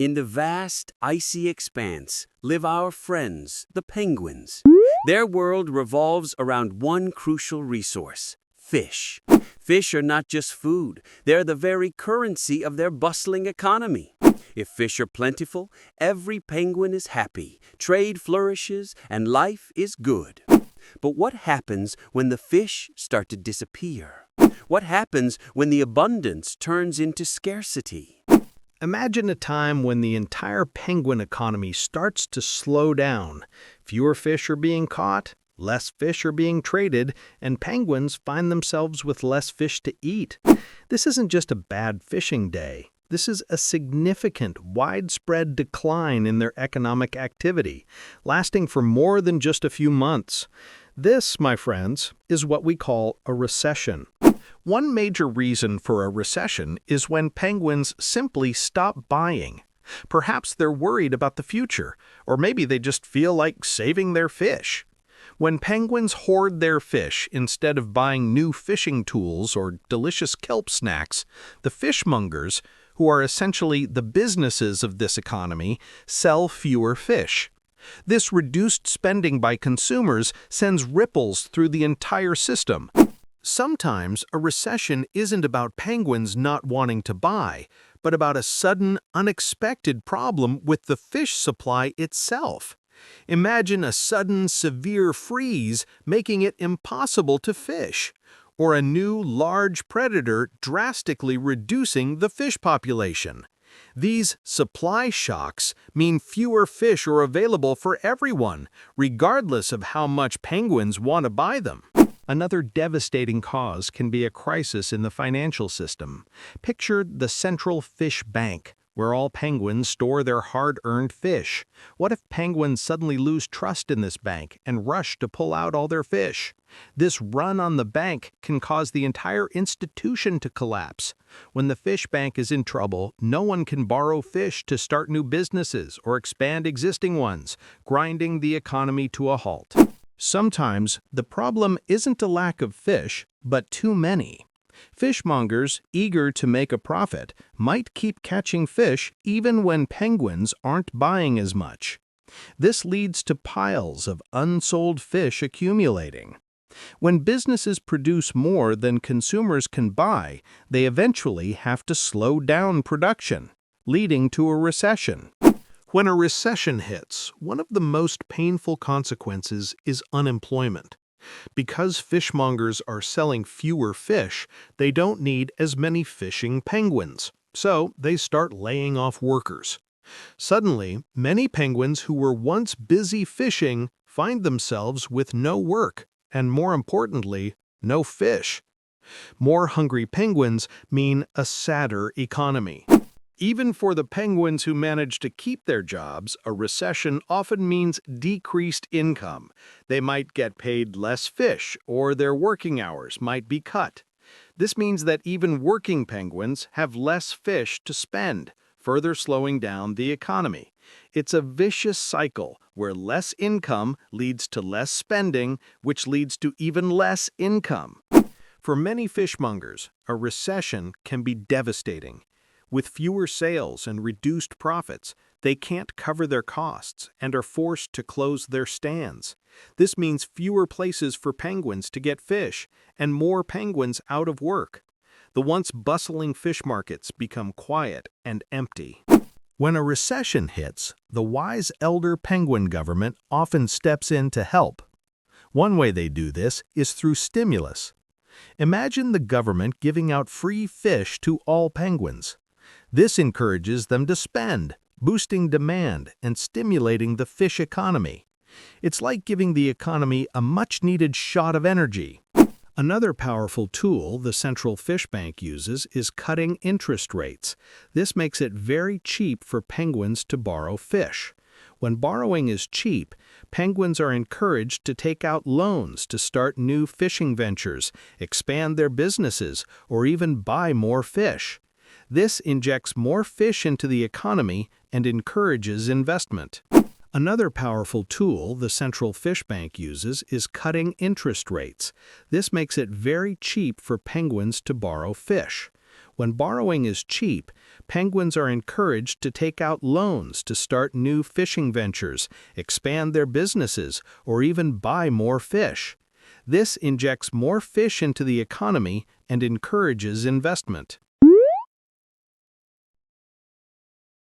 In the vast, icy expanse live our friends, the penguins. Their world revolves around one crucial resource: fish. Fish are not just food, they're the very currency of their bustling economy. If fish are plentiful, every penguin is happy, trade flourishes, and life is good. But what happens when the fish start to disappear? What happens when the abundance turns into scarcity? Imagine a time when the entire penguin economy starts to slow down. Fewer fish are being caught, less fish are being traded, and penguins find themselves with less fish to eat. This isn't just a bad fishing day. This is a significant, widespread decline in their economic activity, lasting for more than just a few months. This, my friends, is what we call a recession. One major reason for a recession is when penguins simply stop buying. Perhaps they're worried about the future, or maybe they just feel like saving their fish. When penguins hoard their fish instead of buying new fishing tools or delicious kelp snacks, the fishmongers, who are essentially the businesses of this economy, sell fewer fish. This reduced spending by consumers sends ripples through the entire system. Sometimes a recession isn't about penguins not wanting to buy, but about a sudden, unexpected problem with the fish supply itself. Imagine a sudden, severe freeze making it impossible to fish, or a new, large predator drastically reducing the fish population. These supply shocks mean fewer fish are available for everyone, regardless of how much penguins want to buy them. Another devastating cause can be a crisis in the financial system. Picture the central fish bank, where all penguins store their hard-earned fish. What if penguins suddenly lose trust in this bank and rush to pull out all their fish? This run on the bank can cause the entire institution to collapse. When the fish bank is in trouble, no one can borrow fish to start new businesses or expand existing ones, grinding the economy to a halt. Sometimes, the problem isn't a lack of fish, but too many. Fishmongers, eager to make a profit, might keep catching fish even when penguins aren't buying as much. This leads to piles of unsold fish accumulating. When businesses produce more than consumers can buy, they eventually have to slow down production, leading to a recession. When a recession hits, one of the most painful consequences is unemployment. Because fishmongers are selling fewer fish, they don't need as many fishing penguins, so they start laying off workers. Suddenly, many penguins who were once busy fishing find themselves with no work, and more importantly, no fish. More hungry penguins mean a sadder economy. Even for the penguins who manage to keep their jobs, a recession often means decreased income. They might get paid less fish, or their working hours might be cut. This means that even working penguins have less fish to spend, further slowing down the economy. It's a vicious cycle where less income leads to less spending, which leads to even less income. For many fishmongers, a recession can be devastating. With fewer sales and reduced profits, they can't cover their costs and are forced to close their stands. This means fewer places for penguins to get fish and more penguins out of work. The once bustling fish markets become quiet and empty. When a recession hits, the wise elder penguin government often steps in to help. One way they do this is through stimulus. Imagine the government giving out free fish to all penguins. This encourages them to spend, boosting demand and stimulating the fish economy. It's like giving the economy a much-needed shot of energy. Another powerful tool the central fish bank uses is cutting interest rates. This makes it very cheap for penguins to borrow fish. When borrowing is cheap, penguins are encouraged to take out loans to start new fishing ventures, expand their businesses, or even buy more fish. This injects more fish into the economy and encourages investment. Another powerful tool the central fish bank uses is cutting interest rates. This makes it very cheap for penguins to borrow fish. When borrowing is cheap, penguins are encouraged to take out loans to start new fishing ventures, expand their businesses, or even buy more fish. This injects more fish into the economy and encourages investment.